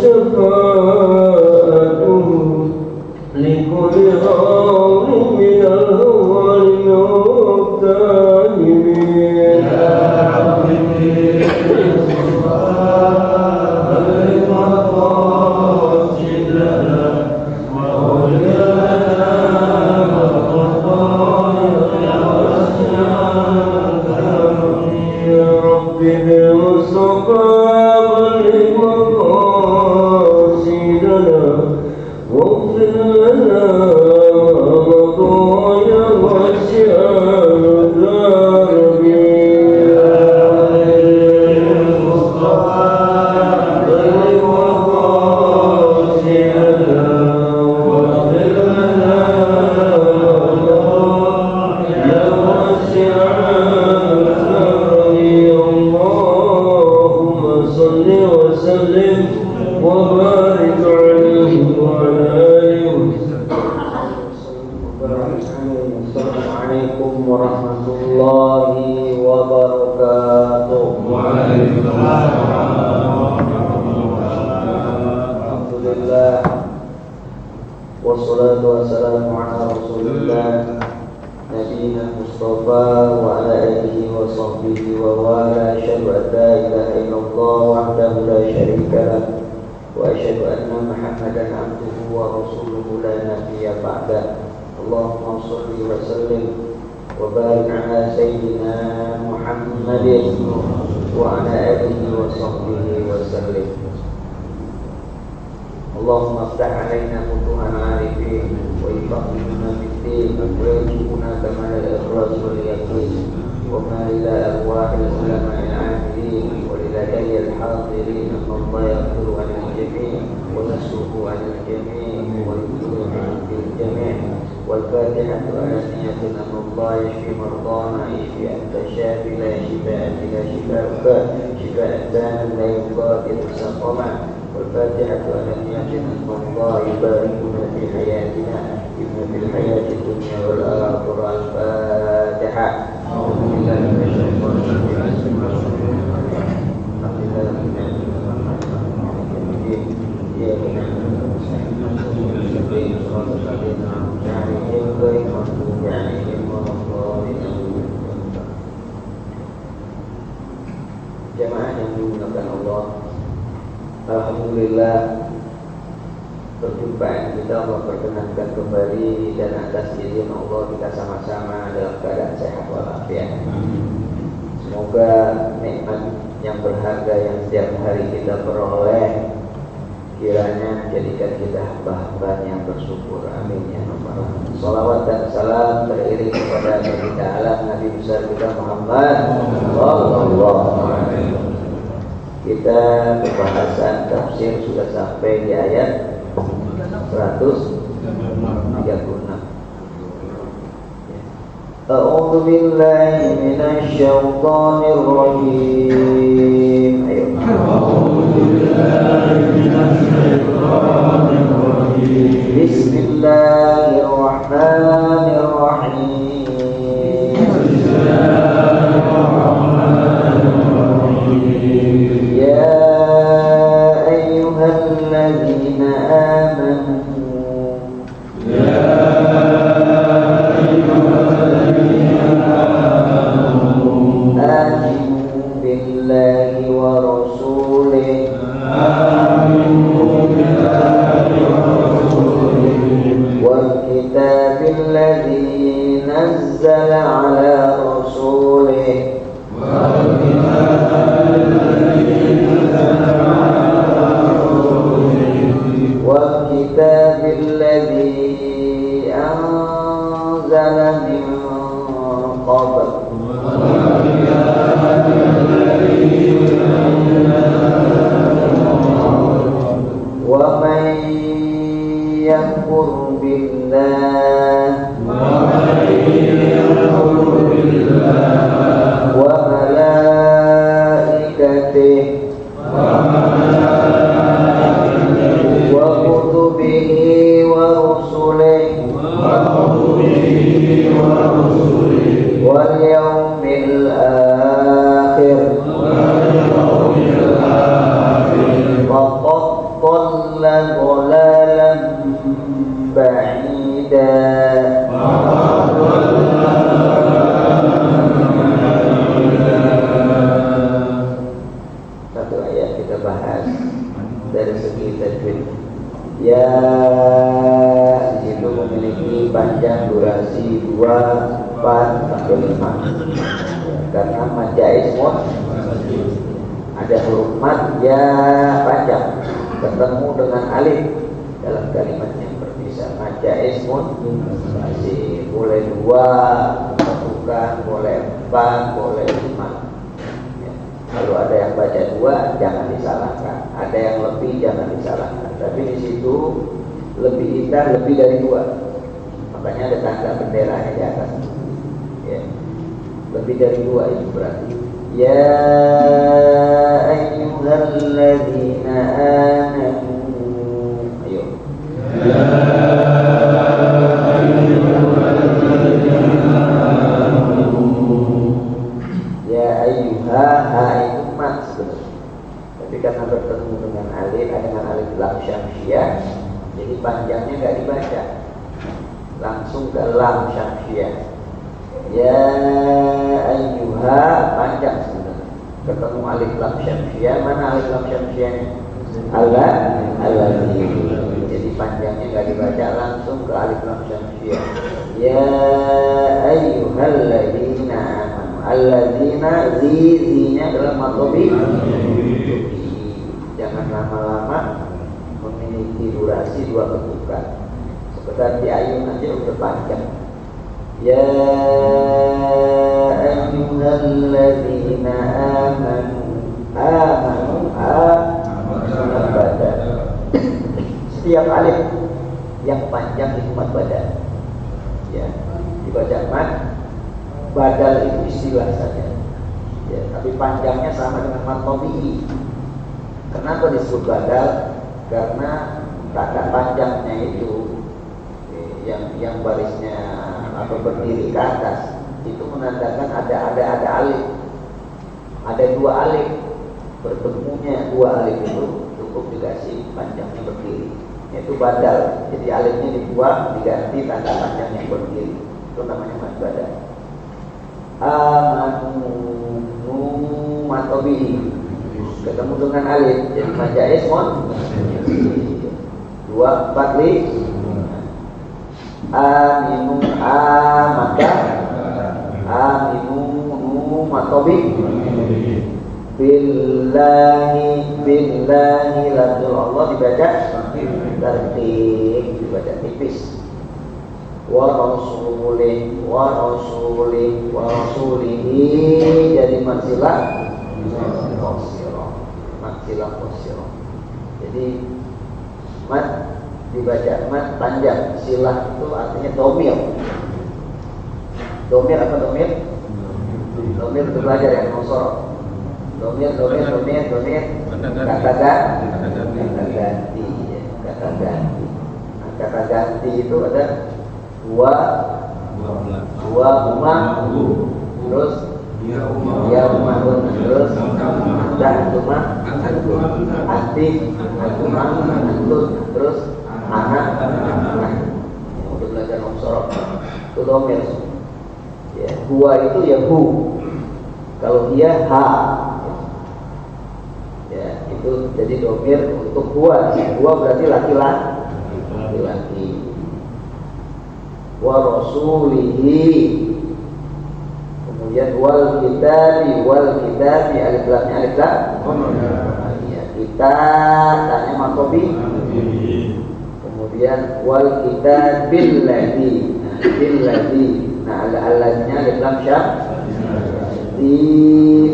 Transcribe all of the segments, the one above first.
شفاعته لكل غار من الغوالي والتائبين يا ربي بلغ مقاصدنا وأولياءنا وقضايا وأسيادنا يا ربي بالمصطفى بلغ مقاصدنا واغفر لنا مضايا وأسيادنا وبارك عليه وعلى آله السلام عليكم ورحمة الله وبركاته. وعليكم السلام. الحمد لله والصلاة والسلام على رسول الله نبينا المصطفى وعلى آله وصحبه ووالاه. أشهد أن لا إله إلا الله وحده لا شريك له وأشهد أن محمدا عبده ورسوله لا نبي بعده. اللهم صل وسلم وبارك على سيدنا محمد وعلى آله وصحبه وسلم. اللهم افتح علينا فتوح العارفين ويفقهنا في الدين ويرزقنا كمال الإخلاص واليقين وما إلى أرواح العلماء العاملين وللدي الحاضرين أن الله يغفر عن الجميع ويسلك عن الجميع ويغفر عن الجميع. والفاتحة على نية أن الله يشفي مرضانا يشفي أنت الشافي لا شفاء إلا شفاءك شفاء تاما لا يغادر سقما. والفاتحة على نية أن الله يباركنا في حياتنا إن في الحياة الدنيا والآخرة. الفاتحة. أعوذ بالله من الشيطان الرجيم. الحمد لله رب العالمين. إياك نعبد ونستعين صراط الذين أنعمت عليهم غير المغضوب عليهم ولا الضالين. Jamaah yang dimuliakan Allah, alhamdulillah perjumpaan kita Allah perkenankan kembali dan atas izin Allah kita sama-sama dalam keadaan sehat walafiat. Semoga nikmat yang berharga yang setiap hari kita peroleh kiranya menjadikan kita hamba-hamba yang bersyukur. Amin ya rabbal alamin. Salawat dan salam teriring kepada Nabi Ta'ala Nabi besar kita Muhammad sallallahu alaihi wasallam. Kita pembahasan tafsir sudah sampai di ayat 136. A'udzu billahi minasy syaithanir rajim. Ayo. A'udzu billahi minasy syaithanir rajim. Bismillahirrahmanirrahim. Bismillahirrahmanirrahim. Ya ayyuhalladzina amanu. آمنوا بالله ورسوله والكتاب الذي نزل على رسوله والكتاب الذي أنزل من قبل ومن يكفر بالله وملائكته وكتبه ورسله واليوم الآخر فقد ضلالا بعيدا. Satu ayat kita bahas dari segi tajwid. Ya, itu memiliki panjang durasi 2, 4, sampai 5. Karena mad jaiz ada huruf mad ya panjang ketemu dengan alif dalam kalimat yang berpisah. Mad jaiz masih boleh 2 bukan, boleh 4, boleh 5. Kalau ada yang baca 2 jangan disalahkan, ada yang lebih jangan disalahkan. Tapi di situ lebih indah lebih dari 2. Makanya ada tanda benderanya di atas. Ya. Lebih dari 2 itu berarti. Ya ayyuhalladzina amanu. Ayo. Ya ayyuha, ha itu mat sebenarnya. Tapi karena bertemu dengan alif lam syamsiyah, jadi panjangnya nggak dibaca, langsung ke lam syamsiyah. Ya ayyuha panjang sebenarnya. Ketemu alif lam syamsiyah, mana alif lam syamsiyahnya? Allazi. Jadi panjangnya nggak dibaca, langsung ke alif lam syamsiyah. Ya ayyuhalladzina amanu. Alladzina, zinya adalah matobi. Jangan lama-lama memiliki durasi 2 ketukan. Sekedar di ayun aja udah panjang. Ya ayyuhalladzina amanu. Amanu badan. Setiap alif yang panjang itu mad badan. Ya, dibaca mad badal itu istilah saja. Ya, tapi panjangnya sama dengan mad tabi'i. Kenapa disebut badal? Karena kata panjangnya itu yang barisnya atau berdiri ke atas itu menandakan ada alif. Ada 2 alif. Bertemunya 2 alif itu cukup dikasih panjangnya berdiri. Itu badal. Jadi alifnya dibuang, diganti tanda panjangnya berdiri. Itu namanya mad badal. Amanu matobihi ketemu dengan alif jadi mad jaiz 2, 4, 5. Aminu maka aminu matobi billahi lafzul Allah dibaca tertib, dibaca tipis. Wa rasulihi jadi maksilah qasirah. Jadi mat dibaca mat panjang, silah itu artinya domir. Domir apa domir? Domir itu belajar ya, nosor. Domir kata ganti. Kata ganti itu ada dua rumah, terus ya rumah, terus dan rumah anti rumah antut, terus anak. Untuk belajar nomsorok itu domir. Ya, huwa itu ya hu, kalau dia ha. Ya, itu jadi domir untuk huwa. Huwa berarti laki-laki. Wa rasulihi, kemudian wal kitabi alif lam ya, kita tanya makobi, kemudian wal kitabil ladzi alladnya alif lam syam di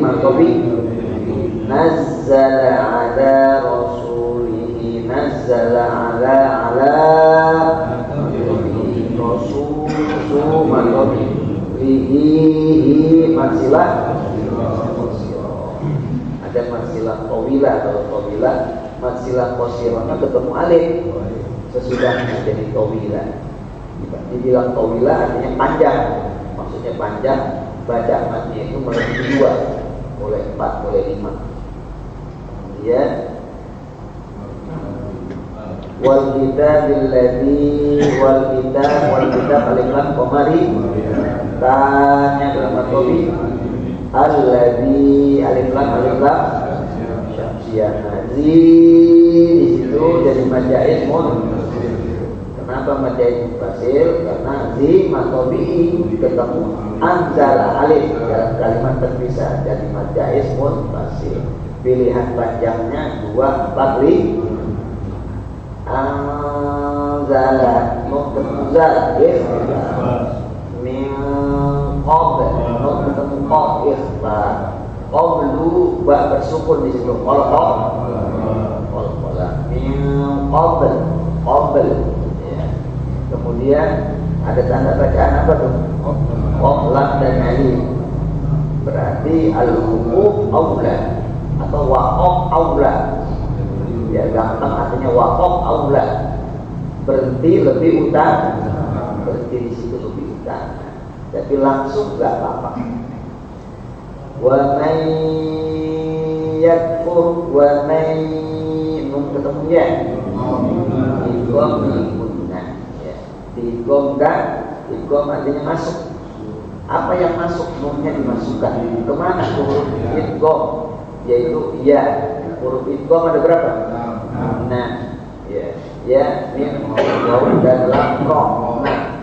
makobi nazzala ala rasulihi nazzala ala maksilah. Ada maksilah tawilah. Kalau tawilah maksilah qasirah ketemu alif sesudahnya jadi tawilah. Dibilang tawilah artinya panjang, maksudnya panjang. Baca matnya itu melebihi 2, boleh 4, boleh 5. Kemudian wal kitabil ladzi wal kitab alif lam qamari tanya dalam matobi alladzi alif lam syamsiyah zi di situ jadi majaiz kenapa majaiz mufasil? Karena zi matobi ketemu anzala alif dalam kalimat terpisah jadi majaiz mufasil. Pilihan panjangnya 2 4 anzala muqtazal min qabl ketemu qaf ikhbar qablu ba bersukun di situ qala min qabl ya. Kemudian ada tanda bacaan apa tuh? Lam dan alif berarti al-huquq aula atau waqaf aula ya, gampang artinya waqaf aula berhenti lebih utama, berhenti di situ lebih utama, tapi langsung nggak apa-apa. Wa may yakfur wa may ketemu ya idgham digunah ya, diidghamkan idgham artinya masuk. Apa yang masuk? Nunnya dimasukkan kemana? Huruf idgham yaitu ya. Huruf idgham ada berapa? Nah ya mim waw dan lam ra. Nah,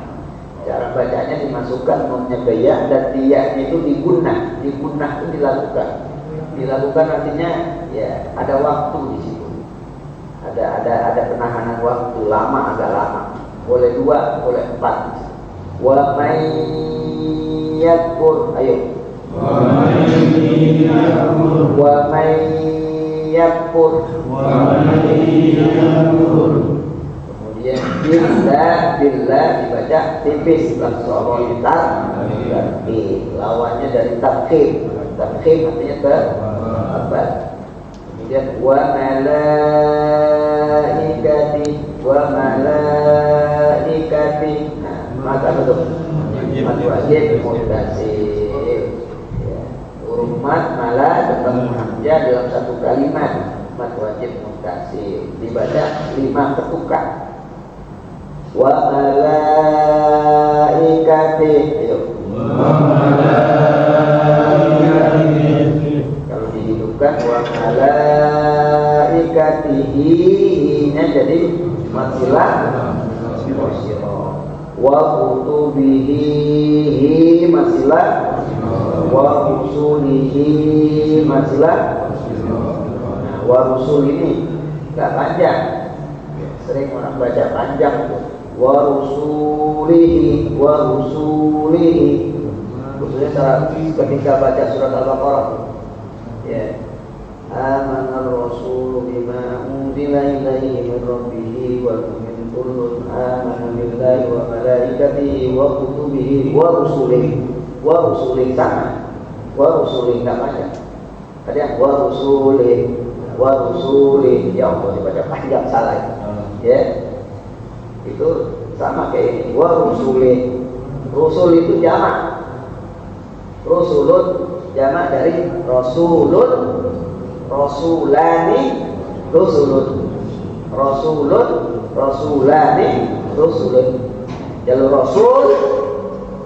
cara bacanya dimasukkan nunnya ke ya dan dia itu digunah itu dilakukan artinya ya ada waktu di situ, ada penahanan waktu lama, agak lama, boleh 2 boleh 4. Wa may yakfur ayo wa may yakfur kemudian billah dibaca tipis langsung litar berarti lawannya dari takhim artinya tebal. Kemudian wa malaikati nah maka betul mad wajib mutasil ya. Huruf mad malah ketemu hamzah dalam satu kalimat mad wajib mutasil dibaca 5 ketukan. Wa malaikati ayo wa malaikati kalau dihidupkan wa malaikatihi nya jadi masilah wa kutubihi masilah wa rusulihi masilah. Nah, wa rusul ini enggak panjang, sering orang baca panjang tuh. Wa rusulihi khususnya ketika baca surat Al-Baqarah ya amanar rasul bima unzila ilaihi min rabbih wal mu'minun kullun amana billahi wa malaikatihi wa kutubihi wa rusulihi sama wa rusulihi enggak panjang. Ada wa rusulihi ya Allah dibaca panjang salah ya. Itu sama kayak ini wa rusul itu jamak, rusulun jamak dari rasulun rasulani jalur rasul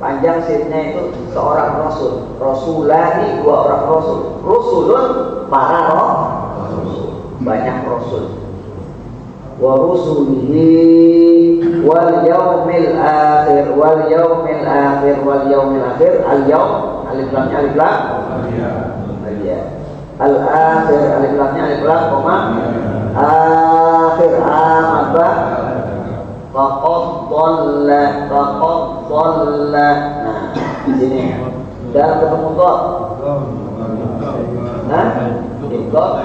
panjang sirnya itu seorang rasul, rasulani 2 orang rasul, rusulun para rasul, banyak rasul. Wa rusulihi wal yaumil akhir al yaum alif lamnya alif lam al akhir alif lamnya alif lam koma akhir apa faqad dhalla nah di sini dalam ketemu kok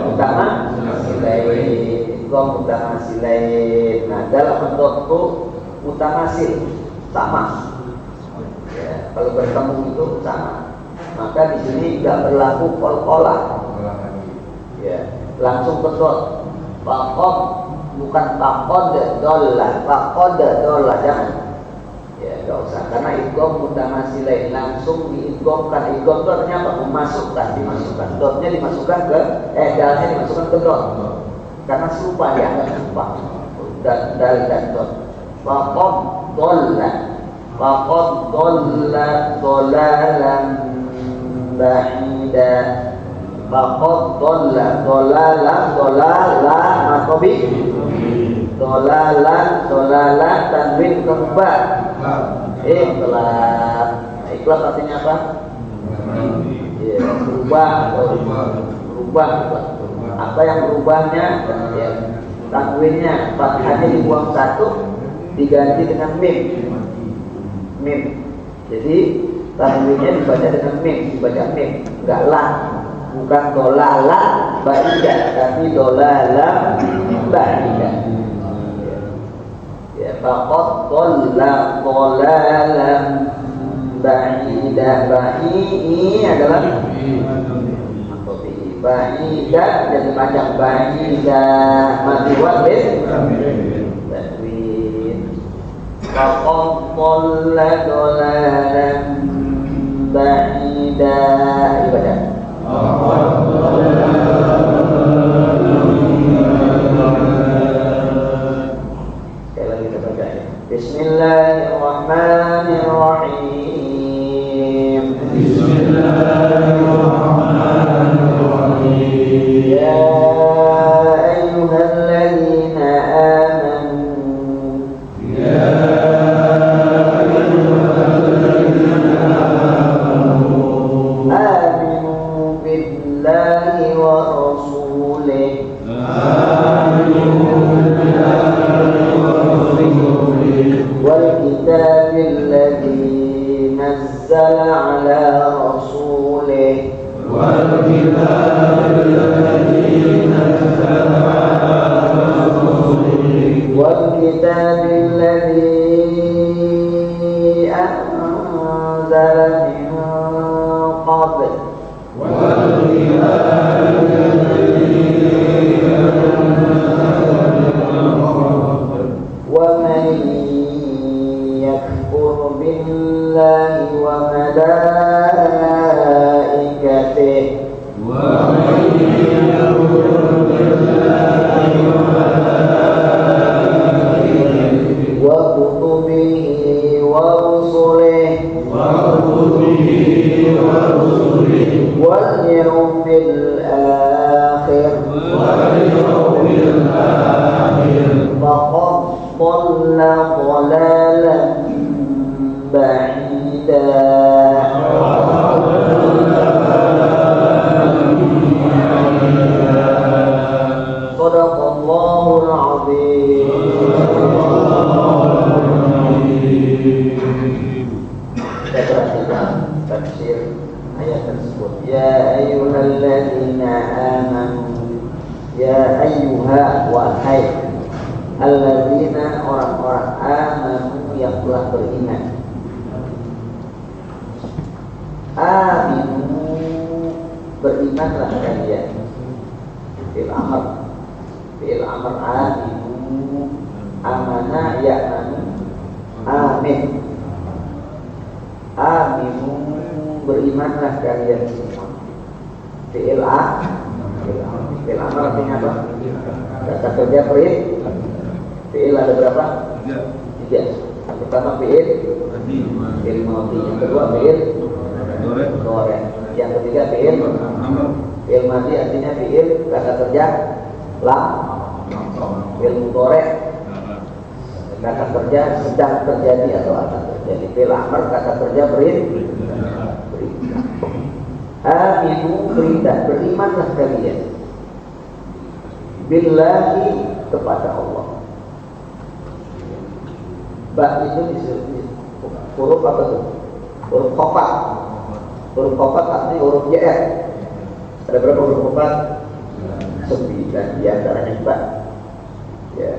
utama silain. Nah dalam bentuk itu utamasil sama ya, kalau bertemu itu sama, maka di sini tidak berlaku kol-kola ya, langsung betul pakod bukan pakod dolla jangan ya, tidak usah karena idgham utamasil langsung diidghamkan. Idgham itu artinya apa? Dimasukkan dotnya dimasukkan ke dalnya dimasukkan ke dot karena serupa dianggap serupa. dal dan dot. Faqad dhalla dhalalan ba'ida. Faqad dhalla maqabi dhalalan tanwin kembar. Ikhlas. Ikhlas artinya apa? Ya, berubah. Apa yang berubahnya? Ya, tanwinnya fathahnya dibuang satu, diganti dengan mim. Jadi tanwinnya dibaca dengan mim, enggak lah. Bukan dolala ba'ida, tapi dolala ba'ida. Ya, faqad dhalla dhalalan ba'ida. Ba'i adalah ba'ida jadi macam ba'ida mati wabit tanwin. Faqad dhalla dhalalan ba'ida. Ibadah sekali lagi kita baca ya. Bismillahirrahmanirrahim. Ya ayyuhalladzina amanu aminu billahi wa rasulihi wal kitabil ladzi nazzala ala rasulihi والكتاب الذي أنزل من قبل ومن يكفر بالله وملائكته وكتبه ورسله واليوم الآخر فقد ضل ضلالا بعيدا. Sadaqallahul azim. Kita perhatikan tafsir ayat tersebut. Ya ayyuhalladzina amanu. Ya ayyuha wahai alladzina orang-orang amanu yang telah beriman. Aminu berimanlah kalian. Fi'il amr aminu amana ya'manu amin. Aminu berimanlah kalian semua. Fi'il amr artinya apa? Kata kerja fi'il ada berapa? 3. Yang pertama fi'il madhi, yang kedua fi'il mudhari', yang ketiga fi'il madhi artinya fi'il kata kerja lam, fi'il mudhari' kata kerja sedang terjadi atau akan terjadi. Fi'il amr kata kerja berita. Aminu berita, berimanlah kalian billahi kepada Allah. Ba itu huruf apa tuh? Huruf khafat. Huruf khafat artinya huruf JR. Ada berapa huruf khafat? 9 di antaranya ba. Ya,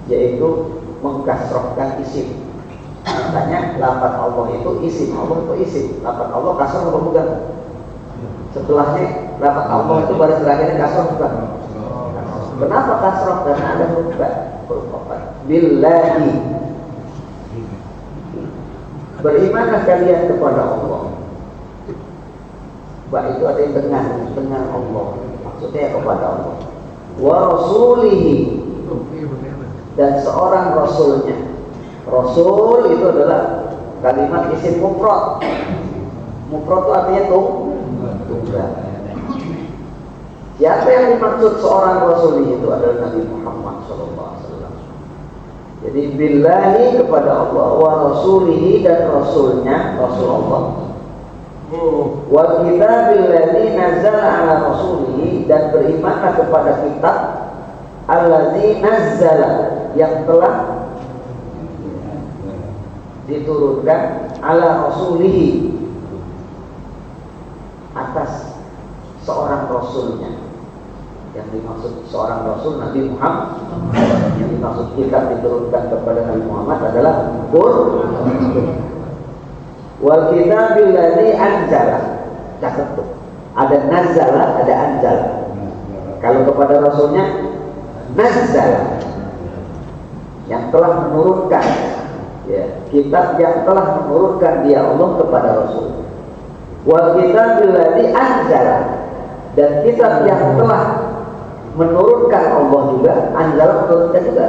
yaitu mengkasrohkan isim. Makanya lafaz Allah itu isim. Allah itu isim. Lafaz Allah kasroh atau bukan? Setelahnya lafaz Allah itu baris terakhirnya kasroh bukan? Kenapa kasroh? Karena ada huruf ba, huruf khafat. Billahi. Berimanlah kalian kepada Allah. Ba itu ada yang dengan Allah. Maksudnya kepada Allah. Wa rasulihi dan seorang rasulnya. Rasul itu adalah kalimat isim mufrad. Mufrad itu artinya tunggal. Siapa yang dimaksud seorang rasul itu adalah Nabi Muhammad SAW. Jadi billahi kepada Allah, wa rasulihi dan rasulnya, Rasulullah. Wa kitabil ladzi nazzala ala rasulihi, dan berimanlah kepada kitab alladzi nazzala, yang telah diturunkan ala rasulihi, atas seorang rasulnya. Yang dimaksud seorang rasul Nabi Muhammad. Yang dimaksud kitab diturunkan kepada Nabi Muhammad adalah Quran. Wal kitabil ladzi anzala. Catat tuh. Ada nazzala, ada anzala. Kalau kepada rasulnya nazzala, yang telah menurunkan, ya, kitab yang telah menurunkan dia Allah kepada rasul. Wal kitabil ladzi anzala, dan kitab yang telah menurunkan Allah juga, anzala menurunkan juga.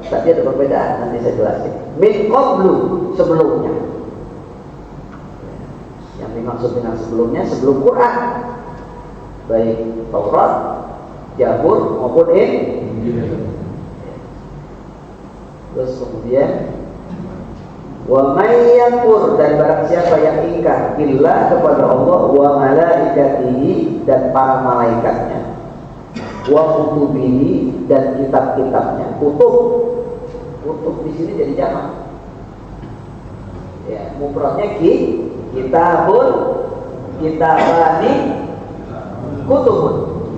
Tapi ada perbedaan, nanti saya jelasin. Min qablu, sebelumnya. Yang dimaksud dengan sebelumnya, sebelum Quran, baik Taurat, Zabur maupun Injil. Terus kemudian wa may yakfur, dan barang siapa yang ingkar billah kepada Allah, wa malaikatihi, dan para malaikatnya, wa kutubihi, dan kitab-kitabnya. Kutub di sini jadi jamak. Ya, mufradnya kitabun, kitabani, kutubun.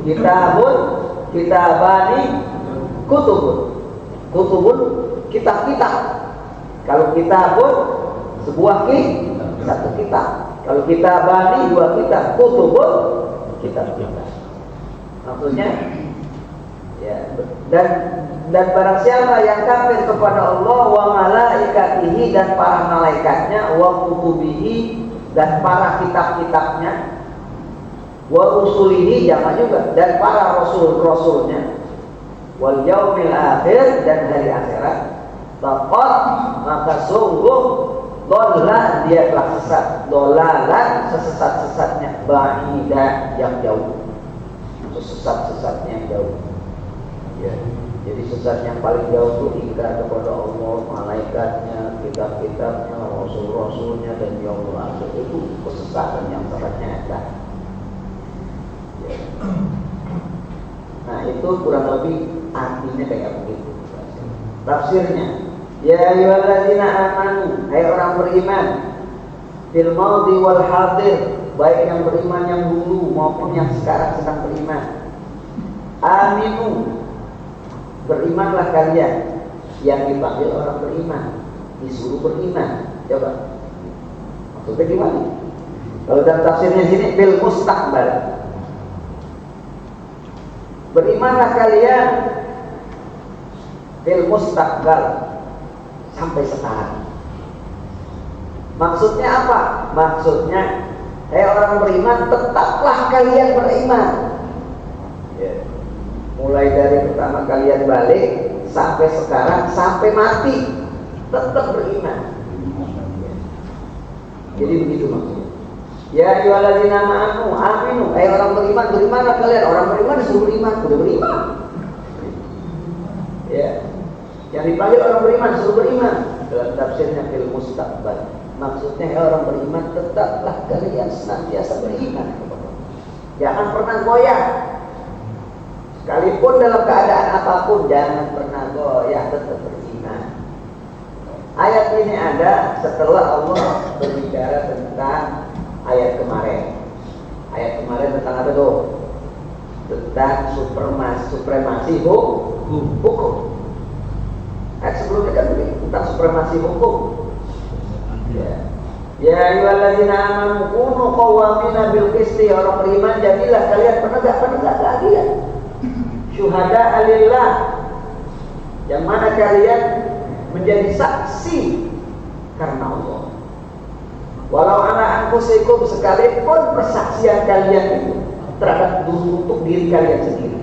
Kitabun, kitabani, kutubun. Kutubun kitab-kitab. Kalau kitabun sebuah satu kitab. Kalau kitabani dua kitab. Kutubun kitab-kitab. Maksudnya, ya, dan barang siapa yang kafir kepada Allah, wa malaikatihi, dan para malaikatnya, wa kutubihi, dan para kitab-kitabnya, wa rusulihi, jamak juga, dan para rasul-rasulnya, wal yaumil akhir, dan hari akhirat, faqad, maka sungguh, dhalla, dia telah sesat, dhalalan, sesesat-sesatnya, ba'idah, yang jauh. Sesat-sesatnya yang jauh, ya. Jadi sesat yang paling jauh itu ingkar kepada Allah, malaikatnya, kitab-kitabnya, rasul-rasulnya, dan yaumul akhir. Itu kesesatan yang sangat nyata, ya. Nah, itu kurang lebih artinya kayak begitu. Tafsirnya, ya ayyuhalladzina amanu, hai orang beriman, fil maudhi wal hadir, baik yang beriman yang dulu maupun yang sekarang sedang beriman. Aminu, berimanlah kalian. Yang dipanggil orang beriman, disuruh beriman. Coba, maksudnya gimana? Kalau dalam tafsirnya sini bil mustaqbal, berimanlah kalian bil mustaqbal, sampai sekarang. Maksudnya apa? Maksudnya, orang beriman, tetaplah kalian beriman, ya. Mulai dari pertama kalian balik sampai sekarang, sampai mati, tetap beriman, ya. Jadi begitu maksudnya. Ya ayyuhalladzina amanu, orang beriman, berimanlah kalian. Orang beriman disuruh beriman, sudah beriman, ya. Yang dipanggil orang beriman disuruh beriman. Dalam tafsirnya fil mustaqbal, maksudnya orang beriman, tetaplah kalian senantiasa beriman. Jangan pernah goyah. Sekalipun dalam keadaan apapun, jangan pernah goyah, tetap beriman. Ayat ini ada setelah Allah berbicara tentang ayat kemarin. Ayat kemarin tentang apa tuh? Tentang supremasi hukum. Ayat sebelumnya kan tentang supremasi hukum. Ya ayyuhalladzina amanu kunu qawwamina bil qisti, orang beriman jadilah kalian penegak-penegak keadilan. Syuhada alillah, yang mana kalian menjadi saksi karena Allah. Walau ala anfusikum, sekalipun persaksian kalian itu terhadap untuk diri kalian sendiri.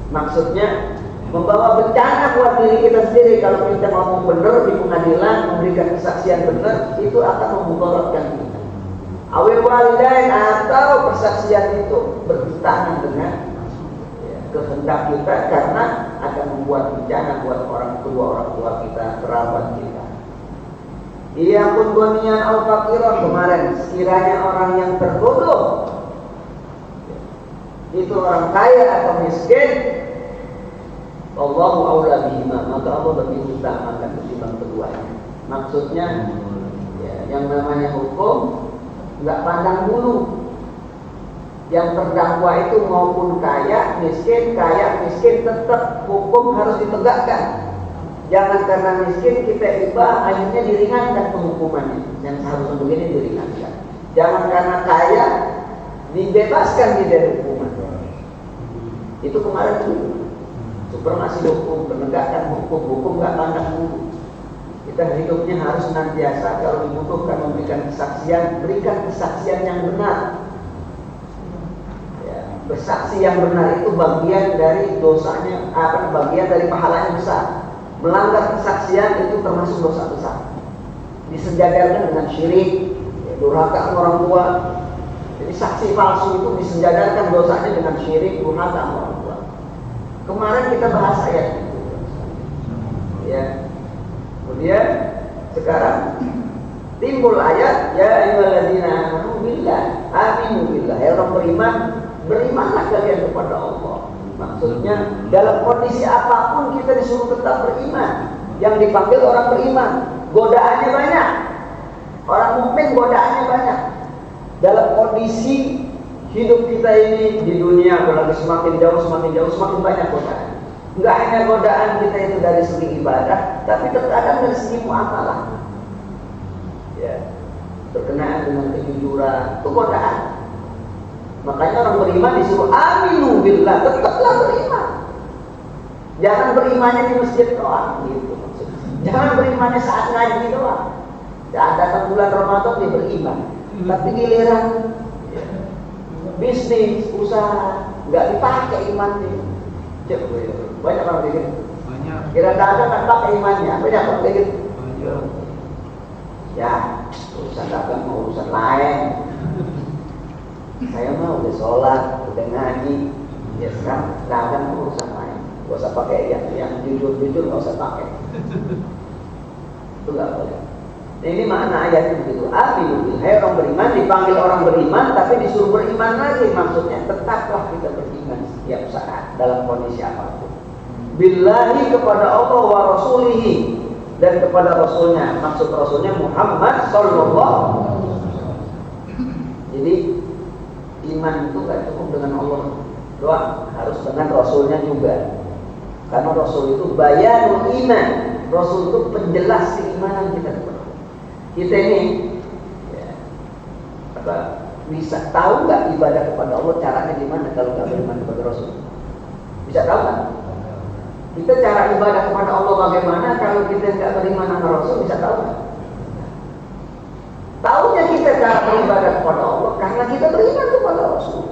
Maksudnya membawa bencana buat diri kita sendiri. Kalau kita ngomong benar di pengadilan, memberikan kesaksian benar, itu akan memudaratkan kita. Awil walidain, atau persaksian itu bertentangan dengan kehendak kita, karena akan membuat bencana buat orang tua kita, kerabat kita. Ia pun gonian al fakiron, kemarin sekiranya orang yang terbodoh itu orang kaya atau miskin, Allahu aula bihima, maka Allah lebih utamakan ketimbang keduanya. Maksudnya ya, yang namanya hukum nggak pandang bulu. Yang terdakwa itu maupun kaya miskin tetap hukum harus ditegakkan. Jangan karena miskin kita ibah akhirnya diringankan penghukumannya. Yang seharusnya begini diringankan. Jangan karena kaya dibebaskan dari hukuman. Itu kemarin dulu. Supremasi hukum, penegakan hukum nggak pandang bulu. Kita hidupnya harus senantiasa kalau dibutuhkan memberikan kesaksian, berikan kesaksian yang benar. Ya, bersaksi yang benar itu bagian dari dosanya, bagian dari pahalanya besar. Melanggar kesaksian itu termasuk dosa besar. Disejajarkan dengan syirik, durhaka orang tua. Jadi saksi palsu itu disejajarkan dosanya dengan syirik, durhaka orang tua. Kemarin kita bahas ayat itu. Ya. Kemudian sekarang timbul ayat ya ayyuhalladzina amanu billah, aminu billah. Ya orang beriman, berimanlah kalian kepada Allah. Maksudnya dalam kondisi apapun kita disuruh tetap beriman. Yang dipanggil orang beriman, godaannya banyak. Orang mukmin godaannya banyak. Dalam kondisi hidup kita ini di dunia apalagi semakin jauh semakin banyak godaan. Enggak hanya godaan kita itu dari segi ibadah, tapi terkadang dari segi muamalah. Ya, berkenaan dengan kejujuran, itu godaan. Makanya orang beriman disuruh aminu billah, tetaplah beriman. Jangan berimannya di masjid doang, gitu maksudnya. Jangan berimannya saat ngaji doang. Saat datang bulan Ramadan dia beriman, tapi giliran bisnis, usaha nggak dipakai imannya. Banyak orang begitu. Banyak. Kira dagang kan pakai imannya, banyak orang begitu. Ya, urusan dagang mau urusan lain. Saya mau udah sholat, udah ngaji, ya sekarang dagang urusan lain. Gak usah pakai yang jujur gak usah pakai. Itu gak boleh. Nah, ini makna ayatnya begitu. Aminu, hai orang beriman, dipanggil orang beriman, tapi disuruh beriman lagi. Maksudnya tetaplah kita beriman setiap saat dalam kondisi apapun. Billahi kepada Allah wa rasulihi, dan kepada rasulnya. Maksud rasulnya Muhammad sallallahu. Jadi iman itu gak cukup dengan Allah doang, harus dengan rasulnya juga. Karena rasul itu bayanul iman. Rasul itu penjelas keimanan kita kepada Allah. Kita ini ya, bisa tahu nggak ibadah kepada Allah caranya gimana kalau nggak beriman kepada Rasul? Bisa tahu nggak? Kita cara ibadah kepada Allah bagaimana kalau kita nggak beriman sama Rasul? Bisa tahu nggak? Tahunya kita cara beribadah kepada Allah karena kita beriman kepada Rasul.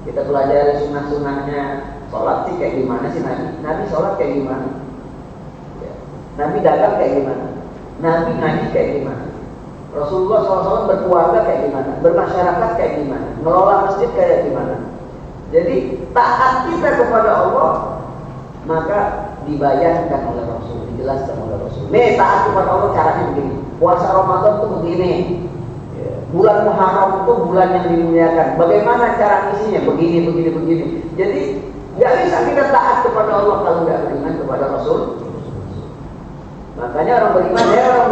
Kita belajar sunnah-sunnahnya. Sholat sih kayak gimana sih Nabi? Nabi sholat kayak gimana? Ya. Nabi dagang kayak gimana? Nabi ngaji kayak gimana? Rasulullah SAW berkeluarga kayak gimana? Bermasyarakat kayak gimana? Ngelola masjid kayak gimana? Jadi taat kita kepada Allah maka dibayangkan oleh Rasul, dijelaskan oleh Rasul. Nih taat kepada Allah caranya begini. Puasa Ramadan itu begini. Bulan Muharram itu bulan yang dimuliakan. Bagaimana cara isinya? Begini. Jadi nggak bisa kita taat kepada Allah kalau nggak beriman kepada Rasul. Makanya orang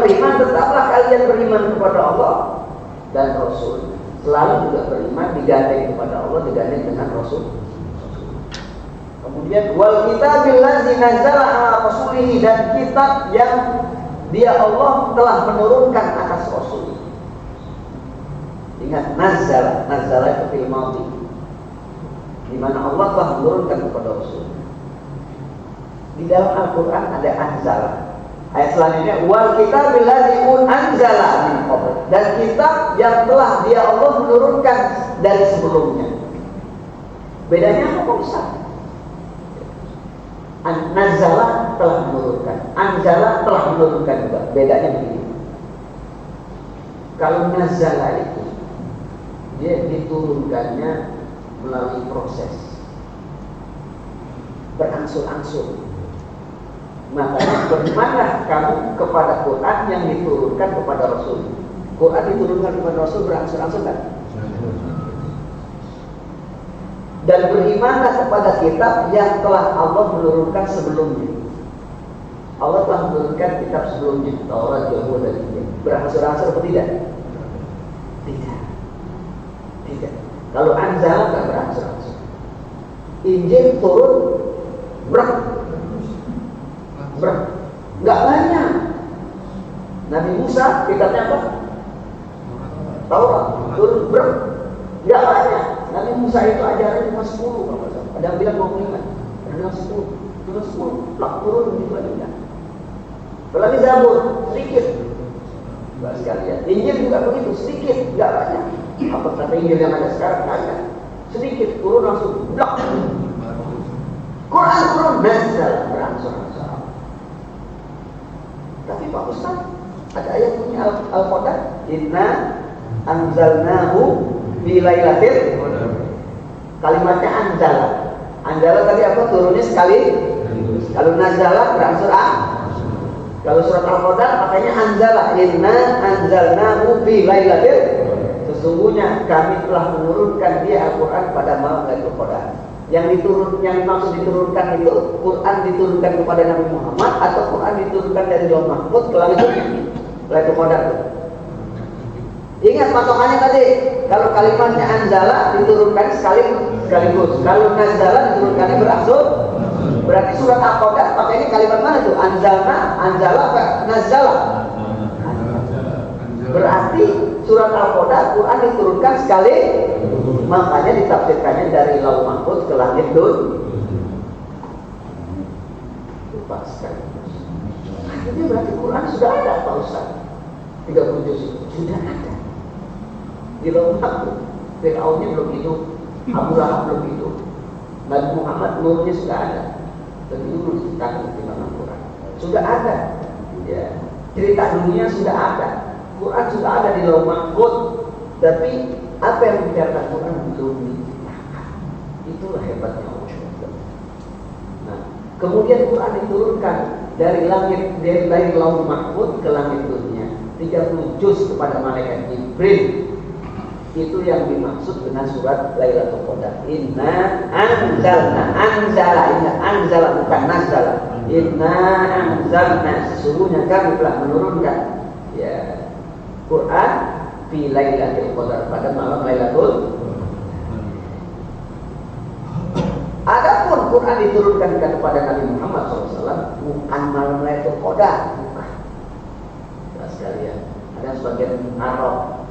beriman, tetaplah kalian beriman kepada Allah dan Rasul. Selalu juga beriman digandeng kepada Allah, digandeng dengan Rasul. Kemudian wal kitabil ladzi nazzala ala rasulihi, dan kitab yang dia Allah telah menurunkan atas Rasul. Ingat nazzala itu fil madhi, di mana Allah telah menurunkan kepada Rasul. Di dalam Al-Quran ada anzala. Ayat selanjutnya wal kitabil ladzi anzala min qabl, dan kitab yang telah dia Allah menurunkan dari sebelumnya. Bedanya apa Ustaz? Nazala telah menurunkan, anzala telah menurunkan juga. Bedanya begini. Kalau nazala itu dia diturunkannya melalui proses berangsur-angsur. Makanya berimanlah kamu kepada Quran yang diturunkan kepada Rasul. Quran diturunkan kepada Rasul berangsur-angsur kan? Dan berimanlah kepada kitab yang telah Allah menurunkan sebelumnya. Allah telah menurunkan kitab sebelumnya, Taurat, Zabur, dan Injil. Berangsur-angsur atau tidak? Tidak. Kalau anzal tak berangsur-angsur. Injil turun nggak banyak. Nabi Musa kitabnya apa? Taurat turun nggak banyak. Nabi Musa itu ajaran cuma 10. Ada yang bilang 25, ada yang 10, cuma 10. Plak turun gitu aja. Apalagi Zabur sedikit. Enggak sekalian. Injil juga begitu, sedikit, nggak banyak. Apa kata Injil yang ada sekarang? Banyak. Sedikit turun langsung blok. Quran turun nazal berangsur-angsur. Tapi Pak Ustaz, ada ayat punya Al-Qadar, inna anzalnahu fi lailatul qadar. Kalimatnya anzala. Anzala tadi apa? Turunnya sekali. Kalau nazala berangsur Kalau surat Al-Qadar makanya anzala, inna anzalnahu fi lailatul. Sesungguhnya kami telah menurunkan dia Al-Qur'an pada malam Lailatul Qadar. Yang dimaksud diturunkan itu Quran diturunkan kepada Nabi Muhammad atau Quran diturunkan dari Lauh Mahfuz ke langit Lailatul Qadar. Ingat patokannya tadi, kalau kalimatnya anzala diturunkan sekaligus. Kalau nazala diturunkannya berangsur. Berarti surat Al-Qadar pakainya kalimat mana tuh? Anzala, nazala. Berarti surat Al-Qadar Quran diturunkan sekali. Makanya ditafsirkannya dari Lauh Mahfuz ke langit lupa sekali. Akhirnya berarti Quran sudah ada Pak Ustaz. 30 juz sudah ada. Di Lauh Mahfuz. Fir'aunnya belum hidup, Abu Lahab belum hidup. Nabi Muhammad nurnya sudah ada. Tapi itu belum diceritakan di dalam Quran. Sudah ada. Ya. Cerita dunia sudah ada. Quran sudah ada di Lauh Mahfuz. Tapi apa yang dibicarakan Quran belum diceritakan. Itulah hebatnya Allah. Nah, kemudian Quran diturunkan dari Lauh Mahfuz ke langit dunia. 30 juz kepada malaikat Jibril. Itu yang dimaksud dengan surat Lailatul Qadar. Inna anzala bukan nazala. Inna anzalna, sesungguhnya kami telah menurunkan ya Quran fi Lailatul Qadar, pada malam Lailatul. Adapun Quran diturunkan kepada Nabi Muhammad SAW bukan malam Lailatul Qadar, bukan. Sekalian, ada sebagian Arab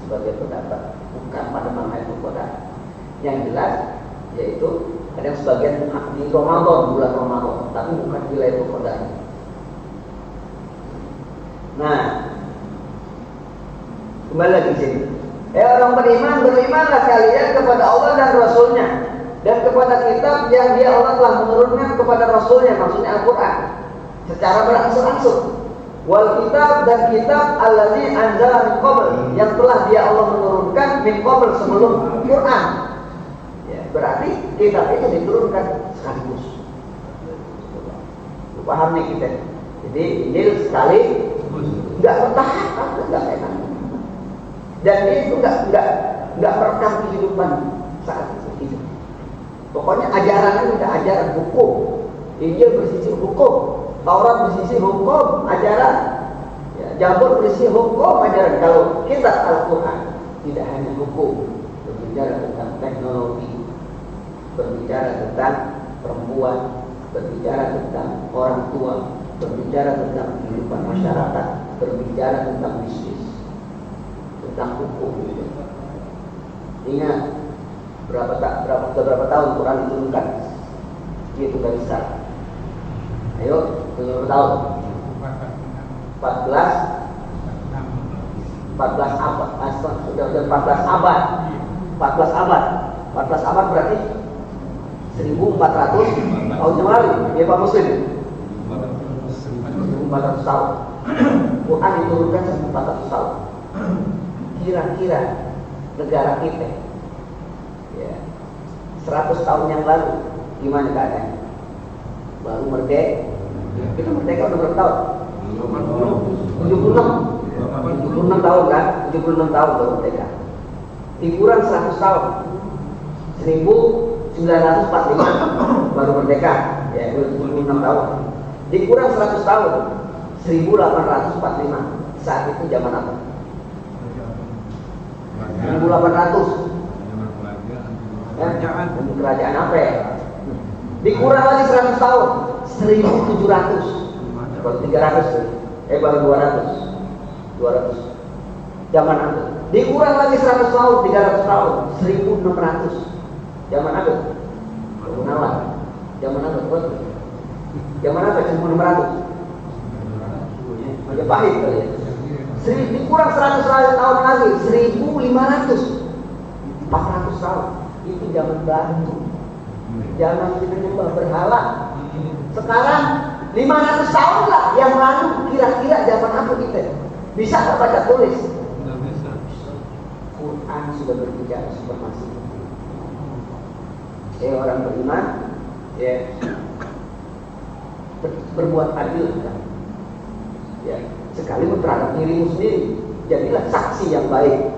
sebagai pendapat bukan pada malam Lailatul Qadar. Yang jelas yaitu ada yang sebagian di Ramadan, bulan Ramadan, tapi bukan di Lailatul Qadar. Nah, kembali lagi sini. Orang beriman, berimanlah kalian kepada Allah dan Rasulnya, dan kepada kitab yang dia Allah telah menurunkan kepada Rasulnya, maksudnya Al-Quran, secara berangsur-angsur. Wal kitab, dan kitab allazi anzala min qabl, yang telah dia Allah menurunkan min qabl, sebelum Quran. Ya, berarti kitab itu diturunkan sekaligus. Paham nih kita. Jadi Injil sekali, nggak bertahap, nggak enak. Dan itu nggak merekam kehidupan saat itu. Pokoknya ajarannya udah ajaran hukum. Injil bersisi hukum. Taurat bersisi hukum ajaran, ya, Zabur bersisi hukum ajaran. Kalau kitab Al-Quran tidak hanya hukum, berbicara tentang teknologi, berbicara tentang perempuan, berbicara tentang orang tua, berbicara tentang kehidupan masyarakat, berbicara tentang bisnis, tentang hukum. Ingat berapa tahun Quran diturunkan? Itu dari sekarang. Ayo, berapa tahun? 14 abad. Sudah 14 abad. 14 abad berarti 1400 tahun yang lalu. Ya Pak Muslim. 1400 tahun. Quran diturunkan 1400 tahun. Kira-kira negara kita ya 100 tahun yang lalu gimana keadaannya? Baru merdeka. Kita merdeka udah berapa tahun? 76 tahun kan? 76 tahun baru merdeka. Dikurang 100 tahun 1945 baru merdeka, ya 26 tahun. Dikurang 100 tahun 1845. Saat itu zaman apa? 1800 kerajaan apa ya? Dikurang lagi 100 tahun 1700 baru 300 baru 200 zaman apa? Dikurang lagi 100 tahun 300 tahun 1600 zaman apa? Gunawan zaman apa? Zaman apa? 1600 Majapahit kali ya. Dikurang 100 tahun lagi 1500 400 tahun itu zaman batu, zaman kita nyembah berhala. Sekarang 500 tahun lah yang lalu kira-kira zaman apa kita? Bisa nggak baca tulis? Nggak bisa. Quran sudah berbicara supremasi. Orang beriman ya berbuat adil kan? Ya, sekalipun terhadap dirimu sendiri, jadilah saksi yang baik.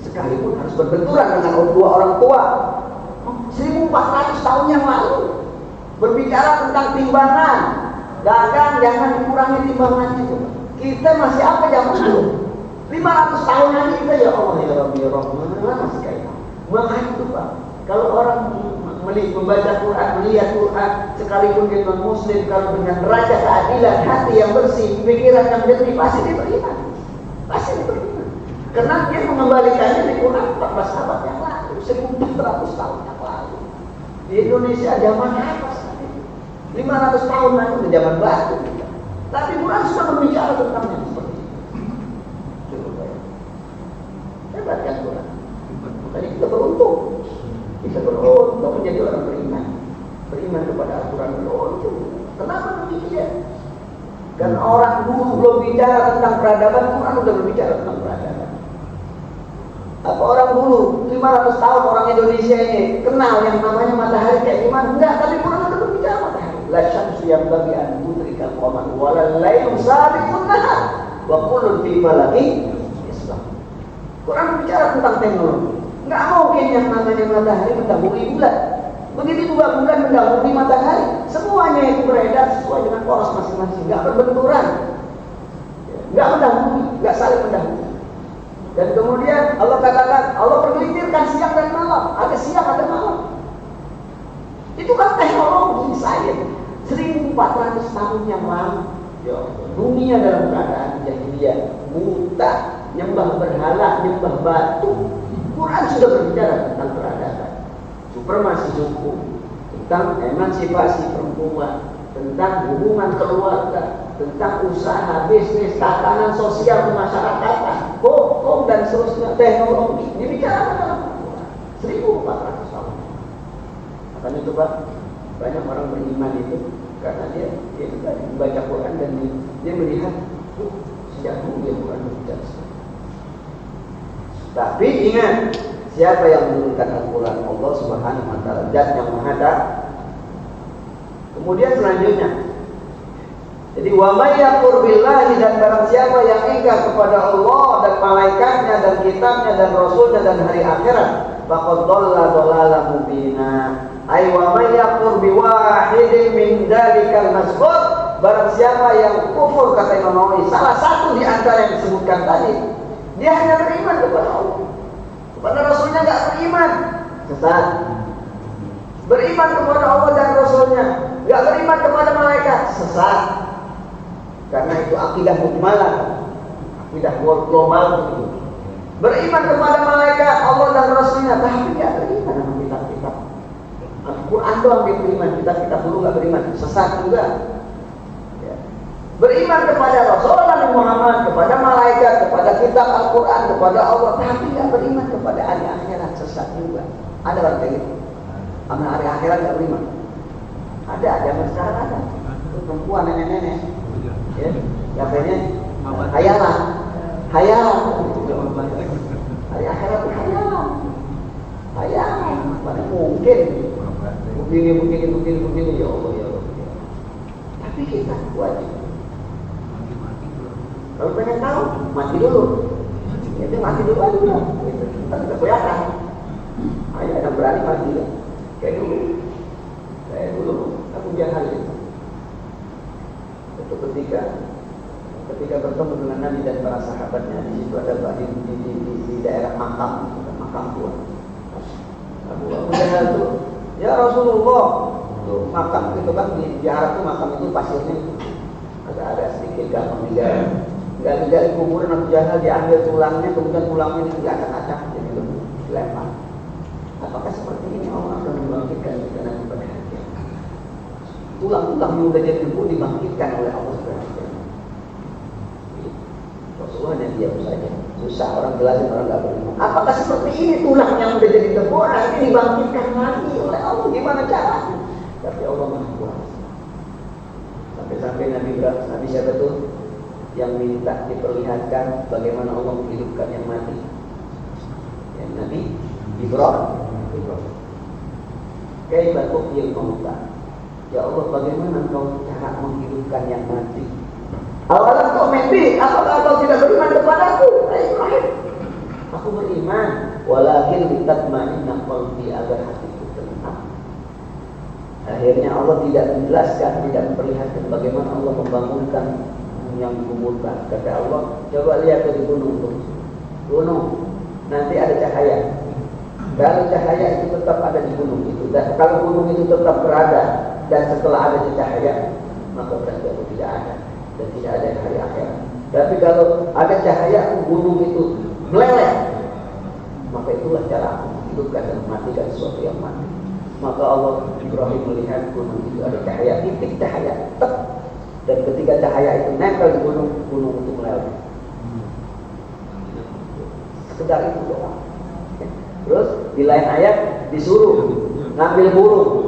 Sekalipun harus berbenturan dengan dua orang tua. 1400 tahun yang lalu berbicara tentang timbangan, dagang jangan dikurangi timbangannya. Kita masih apa zaman dulu? 500 tahun lagi kita ya Allah ya Rabbi ya Rahman masih kayak makanya itu Pak. Kalau orang membaca Quran, melihat Quran, sekalipun dia non Muslim, kalau dengan raja keadilan, hati yang bersih, pikiran yang jernih, pasti dia beriman. Pasti dia beriman. Karena dia mengembalikannya di Quran 14 abad yang lalu, 1400 tahun yang lalu. Di Indonesia zaman apa saat itu? 500 tahun lalu di zaman batu. Tapi Quran sudah berbicara tentangnya seperti itu. Cukup baik. Hebat kan Quran? Makanya kita beruntung. Kita beruntung menjadi orang beriman. Beriman kepada Al-Quran beruntung. Kenapa demikian? Karena orang dulu belum bicara tentang peradaban, Quran sudah berbicara tentang peradaban. Apa orang dulu 500 tahun orang Indonesia ini kenal yang namanya matahari kayak gimana? Enggak, tapi Quran sudah berbicara matahari. La syamsu yanbaghi an tudrikal qamar wa la lailu sabiqun nahar wa kullun fi falakin yasbah. Quran bicara tentang teknologi. Enggak mungkin yang namanya matahari mendahului bulan. Begitu juga bulan mendahului matahari. Semuanya itu beredar sesuai dengan poros masing-masing. Enggak berbenturan. Enggak mendahului, enggak saling mendahului. Dan kemudian Allah katakan, Allah pergelintirkan siang dan malam. Ada siang, ada malam. Itu kan teknologi sains. 1400 tahun yang lalu. Ya, dunia dalam keadaan jahiliyah, buta, nyembah berhala, nyembah batu. Quran sudah berbicara tentang peradaban, supremasi hukum, tentang emansipasi perempuan, tentang hubungan keluarga, tentang usaha, bisnis, tatanan sosial kemasyarakatan, hukum dan seterusnya, teknologi. Ini bicara dalam Quran 1400 tahun. Makanya itu Pak, banyak orang beriman itu karena dia juga membaca Quran dan dia melihat sejak dulu dia Quran berbicara. Tapi ingat, siapa yang menurunkan Al-Quran? Allah Subhanahu wa Ta'ala, Zat yang Maha Taala. Kemudian selanjutnya, jadi wa may yakfur billahi, dan barang siapa yang ingkar kepada Allah dan malaikatnya dan kitabnya dan rasulnya dan hari akhirat, faqad dhalla dhalalan mubina. Ay wa may yakfur biwahidin min dzalikal mazkur, barang siapa yang kufur, kata Imam Nawawi, salah satu di antara yang disebutkan tadi, dia hanya beriman kepada Allah, kepada Rasulnya nggak beriman, sesat. Beriman kepada Allah dan Rasulnya, nggak beriman kepada malaikat, sesat. Karena itu akidah mujmalah, akidah global itu. Beriman kepada malaikat, Allah dan Rasulnya, tapi nggak beriman sama kitab-kitab. Al-Quran doang dia beriman, kitab-kitab dulu nggak beriman, sesat juga. Beriman kepada Rasulullah Nabi Muhammad, kepada malaikat, kepada kitab Al-Quran, kepada Allah, tapi tidak beriman kepada hari akhirat, sesat juga. Ada orang kayak gitu? Karena hari akhirat nggak beriman. Ada, zaman sekarang ada. Itu perempuan nenek-nenek, ya, katanya hayalan. Hari akhirat itu hayalan. Mana mungkin begini ya Allah. Tapi kita wajib. Kalau pengen tahu, mati dulu. Itu mati dulu aja udah. Kita tidak kelihatan. Ayo ada berani mati ya. Kayak dulu. Aku Jahal itu. Itu ketika bertemu dengan Nabi dan para sahabatnya, di situ ada di daerah makam tua. Abu Jahal itu, ya Rasulullah, itu makam itu kan di Arab itu makam itu pasirnya ada sedikit gampang digali kuburan Abu Jahal, diambil tulangnya, kemudian tulangnya diacak-acak jadi dilempar. Apakah seperti ini Allah akan membangkitkan kita nanti pada hari kiamat? Tulang-tulang yang sudah jadi debu dibangkitkan oleh Allah Subhanahu wa taala. Rasulullah hanya diam saja. Susah orang jelasin, orang nggak beriman. Apakah seperti ini tulang yang sudah jadi debu nanti dibangkitkan lagi oleh Allah? Gimana caranya? Tapi Allah Maha Kuasa. Sampai Nabi siapa tuh yang minta diperlihatkan bagaimana Allah menghidupkan yang mati? Ya, Nabi Ibrahim. Kaifa tuhyil mauta? Ya Allah, bagaimana engkau cara menghidupkan yang mati? Awalam tu'min bi? Apakah engkau tidak beriman kepadaku? Ibrahim, aku beriman, walakin litatma'inna qalbi, agar hatiku tenang. Akhirnya Allah tidak menjelaskan, tidak memperlihatkan bagaimana Allah membangunkan yang dikuburkan. Kata Allah, coba lihat di gunung tuh. Gunung, nanti ada cahaya. Kalau cahaya itu tetap ada di gunung itu, dan kalau gunung itu tetap berada dan setelah ada cahaya, maka berarti aku tidak ada dan tidak ada hari akhirat. Tapi kalau ada cahaya, gunung itu meleleh, maka itulah cara aku menghidupkan dan mematikan sesuatu yang mati. Maka Allah Ibrahim melihat gunung itu ada cahaya, titik cahaya, dan ketika cahaya itu nempel di gunung, gunung itu meleleh. Sekedar itu doang. Terus di lain ayat disuruh ambil burung.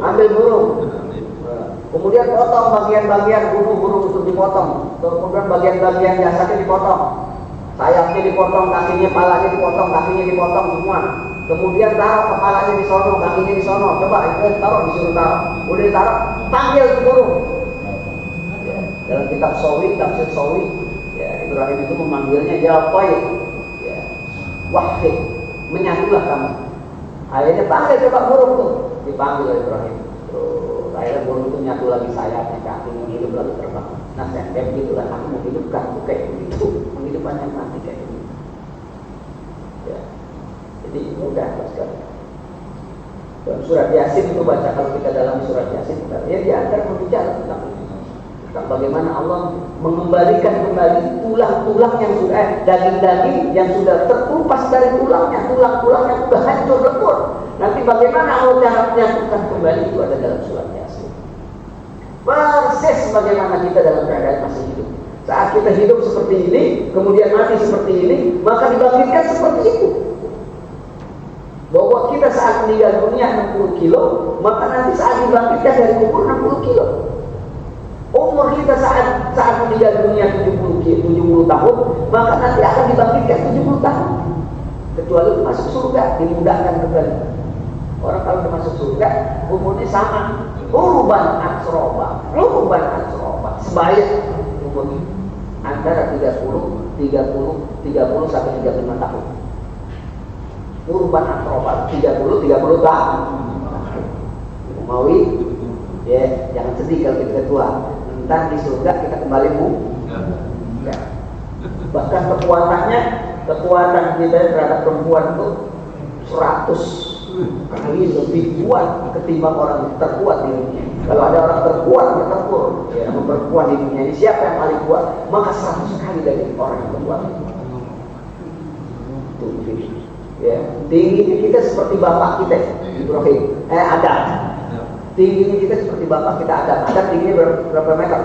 Kemudian potong bagian-bagian burung untuk dipotong. Kemudian bagian-bagian jasadnya dipotong. Sayapnya dipotong, kakinya, palanya dipotong, kakinya dipotong semua. Kemudian taruh kepalanya di sono, kakinya di sono. Coba taruh, disuruh taruh. Udah ditaruh, panggil ke burung. Ya, dalam kitab tafsir Sawi, ya, Ibrahim itu memanggilnya Jalqai. Ya, wahid. Menyatulah kamu. Akhirnya panggil coba burung tuh, dipanggil oleh Ibrahim. Terus akhirnya burung itu nyatu lagi sayapnya, kakinya hidup lagi terbang. Nah, kayak begitulah aku mau hidupkan tuh kayak begitu, menghidupkan yang mati kayak ini. Ya, jadi mudah sekali. Dalam surat Yasin itu baca, kalau kita dalam surat Yasin, ya diantar berbicara tentang bagaimana Allah mengembalikan kembali tulang-tulang yang sudah daging-daging yang sudah terkupas dari tulangnya, tulang-tulang yang sudah hancur lebur. Nanti bagaimana Allah cara menyatukan kembali, itu ada dalam surat Yasin. Persis bagaimana kita dalam keadaan masih hidup. Saat kita hidup seperti ini, kemudian mati seperti ini, maka dibangkitkan seperti itu. Bahwa kita saat meninggal dunia 60 kilo, maka nanti saat dibangkitkan dari kubur 60 kilo. Umur kita saat meninggal dunia 70 tahun, maka nanti akan dibangkitkan 70 tahun. Kecuali masuk surga, dimudahkan kembali. Orang kalau sudah masuk surga, umurnya sama. Urban atsroba. Sebalik umurnya antara 30 sampai 35 tahun. Urban atsroba 30 tahun. Maui, ya, jangan sedih kalau kita tua. Entar di surga kita kembali ya. Bahkan kekuatan kita terhadap perempuan itu 100 kali lebih kuat ketimbang orang terkuat di dunia. Kalau ada orang terkuat bertempur ya, perempuan di dunia ini, siapa yang paling kuat? Maka 100 kali dari orang yang terkuat. Ya, tingginya kita seperti bapak kita Ibrahim, Adam. Tingginya kita seperti bapak kita Adam. Adam tingginya berapa meter?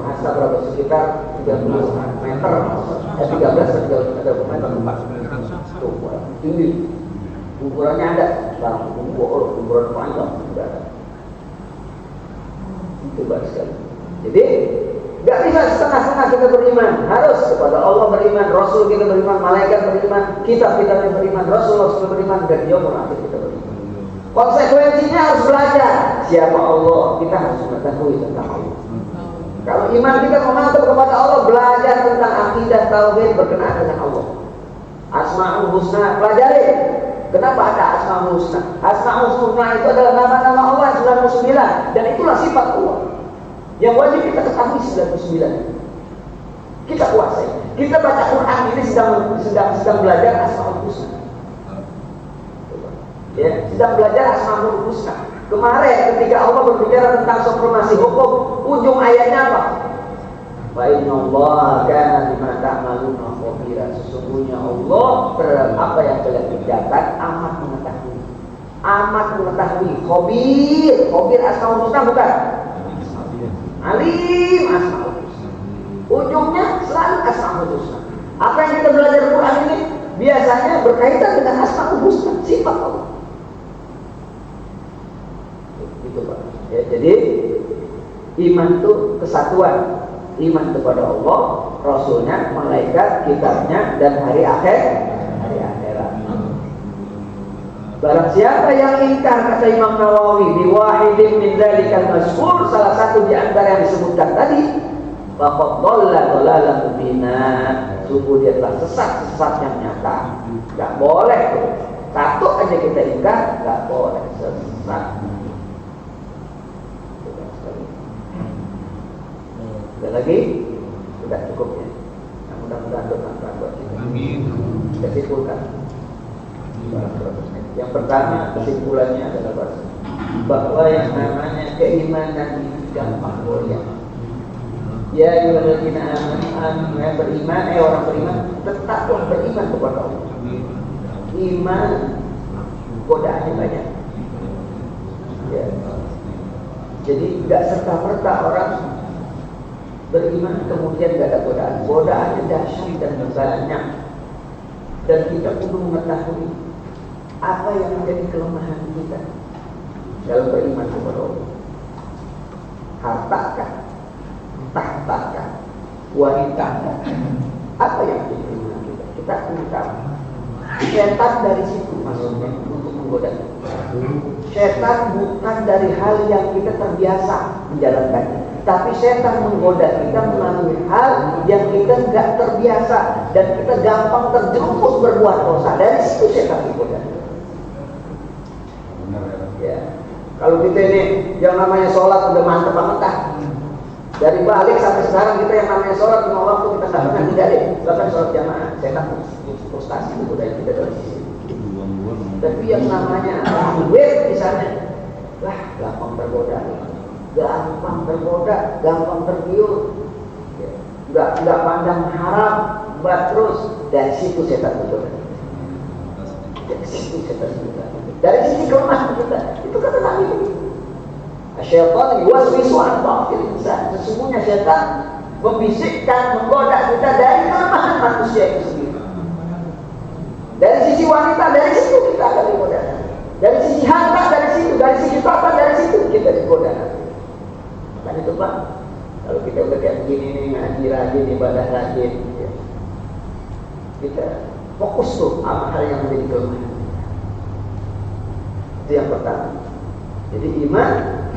Hasta berapa? Sekitar 30 meter. 13 atau 30 meter. Tuh, tinggi. Kuburannya ada, sekarang kuburan panjang sudah ada. Itu baik sekali. Jadi nggak bisa setengah-setengah kita beriman. Harus kepada Allah beriman, Rasul kita beriman, malaikat beriman, kita beriman, Rasul kita beriman, dan yaumul akhir kita beriman. Konsekuensinya harus belajar siapa Allah, kita harus mengetahui tentang Allah. Kalau iman kita memantap kepada Allah, belajar tentang akidah tauhid berkenaan dengan Allah. Asmaul Husna, pelajari. Kenapa ada Asmaul Husna? Asmaul Husna itu adalah nama-nama Allah 99 dan itulah sifat Allah. Yang wajib kita ketahui 99. Kita kuasai. Kita baca Quran ini sedang belajar Asmaul Husna. Ya, sedang belajar Asmaul Husna. Kemarin ketika Allah berbicara tentang supremasi hukum, ujung ayatnya apa? Wa innallaha kana bima ta'maluna khabira. Sesungguhnya Allah terhadap apa yang kalian kerjakan amat mengetahui. Amat mengetahui. Khabir Asmaul Husna bukan? Alim Asmaul Husna. Ujungnya selalu Asmaul Husna. Apa yang kita belajar Quran ini biasanya berkaitan dengan Asmaul Husna, sifat Allah. Itu Pak. Ya, jadi iman itu kesatuan. Iman kepada Allah, Rasulnya, malaikat, kitabnya, dan hari akhirat. Barang siapa yang ingkar, kata Imam Nawawi, biwahidin min dzalikal mazkur, salah satu di antara yang disebutkan tadi, faqad dhalla dhalalan mubina, sungguh dia telah sesat yang nyata. Enggak boleh tuh. Satu aja kita ingkar, enggak boleh sesat. Sudah lagi? Sudah cukup ya. Nah, mudah-mudahan bermanfaat buat kita. Amin. Kita simpulkan. Yang pertama kesimpulannya adalah bahwa yang namanya keimanan itu gampang goyah. Ya ayyuhalladzina amanu yang beriman, orang beriman tetaplah beriman kepada Allah. Iman godaannya banyak. Ya. Jadi tidak serta-merta orang beriman kemudian tidak ada godaan. Godaannya dahsyat dan banyak. Dan kita perlu mengetahui apa yang menjadi kelemahan kita dalam beriman kepada Allah. Hartakah, tahtakah, wanita, apa yang menjadi kelemahan kita? Kita perlu tahu. Setan dari situ maksudnya untuk menggoda. Setan bukan dari hal yang kita terbiasa menjalankannya, tapi setan menggoda kita melalui hal yang kita nggak terbiasa dan kita gampang terjerumus berbuat dosa. Dari situ setan menggoda. Ya, kalau kita ini yang namanya sholat udah mantep banget kan? Dari balik sampai sekarang kita yang namanya sholat 5 waktu kita nggak pernah tidak deh. Bahkan sholat jamaah, setan frustasi itu dari kita dari sisi. Tapi yang namanya duit misalnya, lah gampang tergoda. Gampang tergiur, nggak pandang haram, terus dari situ setan bergoda. Dari situ setan bergoda. Dari sisi kelemahan kita, itu kata Nabi itu. Syaitan yuwaswisu an ba'dil insan. Sesungguhnya setan membisikkan, menggoda kita dari kelemahan manusia itu sendiri. Dari sisi wanita, dari situ kita akan digoda. Dari sisi harta, dari situ. Dari sisi papa, dari situ kita digoda. Kan itu Pak, kalau kita udah kayak begini nih, ngaji rajin, ibadah rajin, ya. Kita fokus tuh sama hal yang menjadi kelemahan. Itu yang pertama. Jadi iman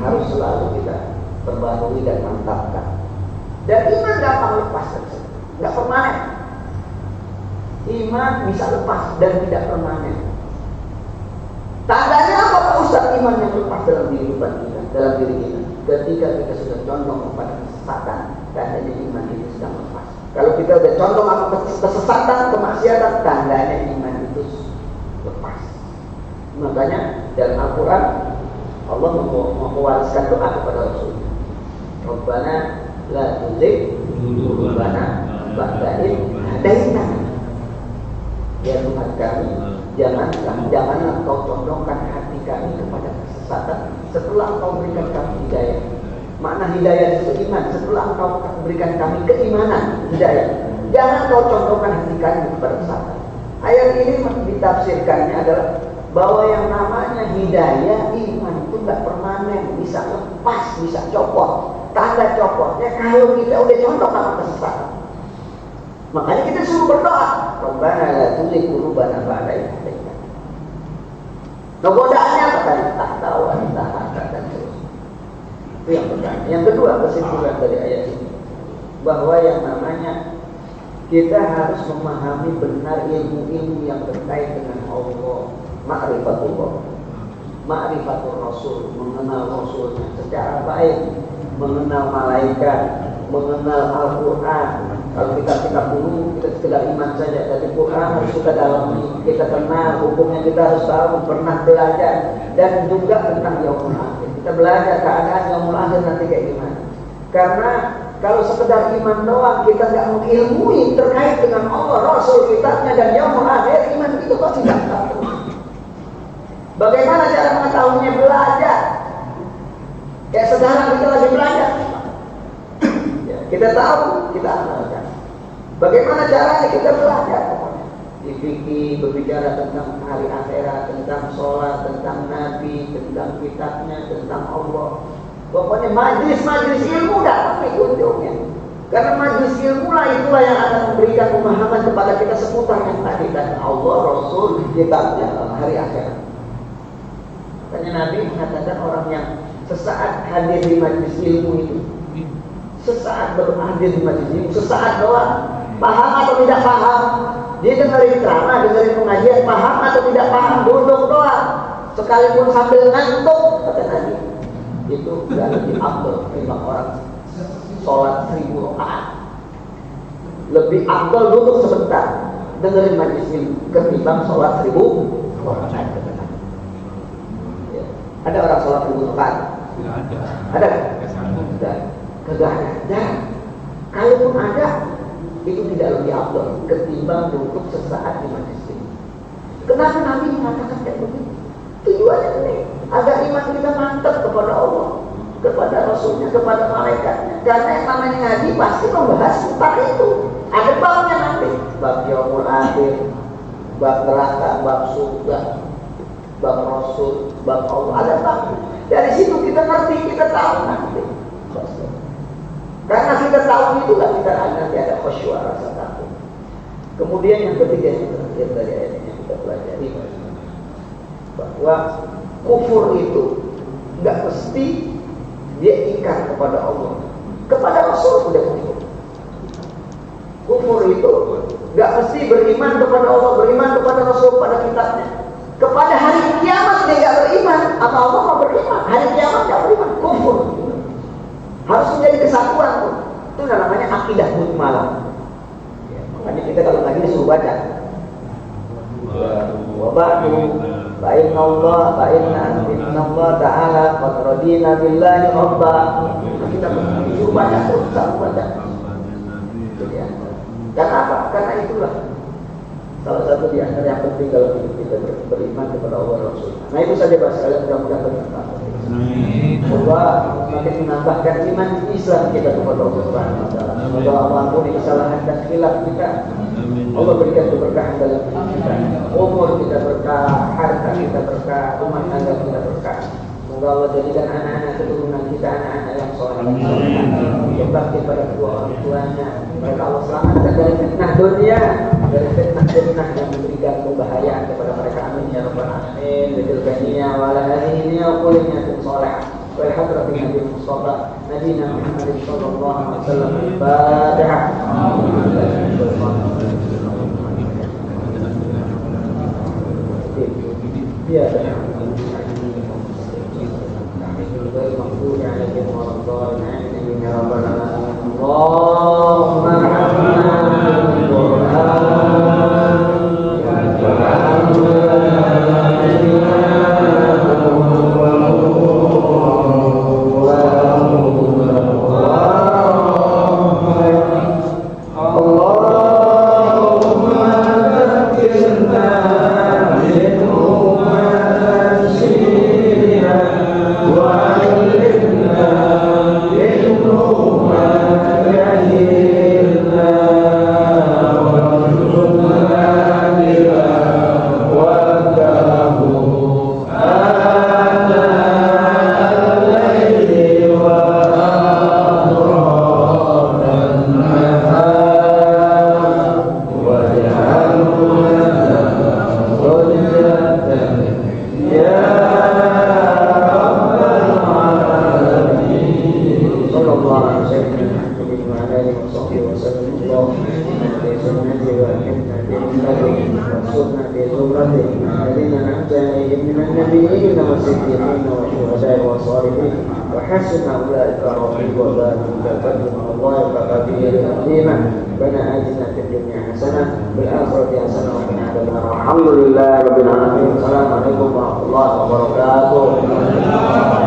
harus selalu kita perbarui dan mantapkan. Dan iman gampang lepas, nggak permanen. Iman bisa lepas dan tidak permanen. Tandanya apa Pak Ustaz? Iman yang lepas dalam kehidupan kita, dalam diri kita. Ketika kita sudah condong kepada kesesatan, tandanya iman itu sedang lepas. Kalau kita sudah condong kepada kesesatan, kemaksiatan, tandanya iman itu lepas. Makanya dalam Al-Quran Allah mewariskan doa kepada Rasulnya. Rabbana la tuzigh qulubana ba'da idh hadaitana. Ya Tuhan kami, janganlah Engkau condongkan hati kami kepada kesesatan setelah Engkau berikan kami hidayah. Makna hidayah itu iman. Setelah Engkau berikan kami keimanan, hidayah, jangan Engkau condongkan hati kami kepada kesesatan. Ayat ini ditafsirkannya adalah bahwa yang namanya hidayah iman itu nggak permanen, bisa lepas, bisa copot. Tanda copotnya kalau kita udah condong sama kesesatan. Makanya kita suruh berdoa, Rabbana la tuzigh qulubana ba'da idh hadaytana. Nah, godaannya apa tadi? Tahta wa tahta dan seterusnya. Itu yang pertama. Yang kedua, kesimpulan dari ayat ini bahwa yang namanya kita harus memahami benar ilmu-ilmu yang terkait dengan Allah, ma'rifatullah, ma'rifatul Rasul, mengenal Rasulnya secara baik, mengenal malaikat, mengenal Al-Quran. Kalau kita dulu kita sekedar iman saja, tapi Quran harus kita dalami, kita kenal hukumnya, kita harus tahu, pernah belajar, dan juga tentang yaumul akhir. Kita belajar keadaan yaumul akhir nanti kayak gimana. Karena kalau sekedar iman doang, kita nggak mengilmui terkait dengan Allah, Rasul, kitabnya, dan yaumul akhir, iman itu kok tidak tahu. Bagaimana cara mengetahuinya? Belajar. Kayak sekarang kita lagi belajar. Ya, kita tahu, kita amalkan. Bagaimana caranya? Kita belajar. Di fikih berbicara tentang hari akhirat, tentang sholat, tentang Nabi, tentang kitabnya, tentang Allah. Pokoknya majlis-majlis ilmu dah tapi ujungnya. Karena majlis ilmu lah itulah yang akan memberikan pemahaman kepada kita seputar yang tadi dan Allah, Rasul, kitabnya, hari akhirat. Makanya Nabi mengatakan orang yang sesaat hadir di majlis ilmu itu, sesaat berhadir di majlis ilmu, sesaat doang, paham atau tidak paham, dia dengerin ceramah, dengerin pengajian, paham atau tidak paham, duduk doang, sekalipun sambil ngantuk, kata Nabi, itu sudah lebih afdal ketimbang orang sholat 1000 rakaat. Lebih afdal duduk sebentar dengerin majlis ilmu ketimbang sholat 1000 rakaat. Ya. Ada orang sholat 1000 rakaat? Tidak ada. Ada kan? Tidak ada. Kalaupun ada, itu tidak lebih afdal ketimbang duduk sesaat di majlis ilmu. Kenapa Nabi mengatakan kayak begitu? Tujuannya ini agar iman kita mantap kepada Allah, kepada Rasulnya, kepada malaikatnya. Karena yang namanya ngaji pasti membahas tentang itu. Ada babnya nanti, bab yaumul akhir, bab neraka, bab surga, bab Rasul, bab Allah. Ada bab. Dari situ kita ngerti, kita tahu nanti. Karena kita tahu itulah kita nanti ada khusyuk, rasa takut. Kemudian yang ketiga yang terakhir dari ayat ini kita pelajari bahwa kufur itu nggak mesti dia ingkar kepada Allah, kepada Rasul sudah kufur. Kufur itu nggak mesti beriman kepada Allah, beriman kepada Rasul, pada kitabnya. Kepada hari kiamat dia nggak beriman, apa Allah mau beriman? Hari kiamat nggak beriman, kufur. Harus menjadi kesatuan tuh. Itu namanya akidah mujmalah. Makanya kita kalau lagi disuruh baca. Wa ba'du fa inna Allah ta'ala qad radina billahi rabba. Kita disuruh baca terus, selalu baca. Dan apa? Karena itulah salah satu di antara yang penting dalam hidup kita beriman kepada Allah Rasul. Nah itu saja bahasa kalian mudah-mudahan bermanfaat. Semoga semakin menambahkan iman Islam kita kepada Allah Subhanahu wa taala. Semoga Allah ampuni kesalahan dan khilaf kita. Allah berikan keberkahan dalam hidup kita. Umur kita berkah, harta kita berkah, rumah tangga kita berkah. Semoga Allah jadikan anak-anak keturunan kita anak-anak yang soleh, yang bakti pada kedua orang tuanya. Mereka Allah selamatkan dari fitnah dunia, dari fitnah yang memberikan kebahayaan kepada mereka. Amin ya rabbal alamin. Bidil ghaniya wa ala alihi wa qulina salih. Wal hadratin Nabi Mustafa Nabi Muhammad sallallahu alaihi wasallam. Al-Fatihah. Ya. المغضوب عليهم ولا الضالين يا رب العالمين اللهم ارحمنا بالقرآن صلى الله على سيدنا محمد وعلى آله وصحبه وسلم. اللهم اهدنا في سنته وألهمنا في ملته وانصرنا في زمرته الذين أنعمت عليهم من النبيين والصديقين والشهداء والصالحين وحسن أولئك رفيقا. وذلك الفضل من الله فقدير عظيما. ربنا آتنا في الدنيا حسنة وفي الآخرة حسنة وقنا عذاب النار. الحمد لله رب العالمين. السلام عليكم ورحمة الله وبركاته.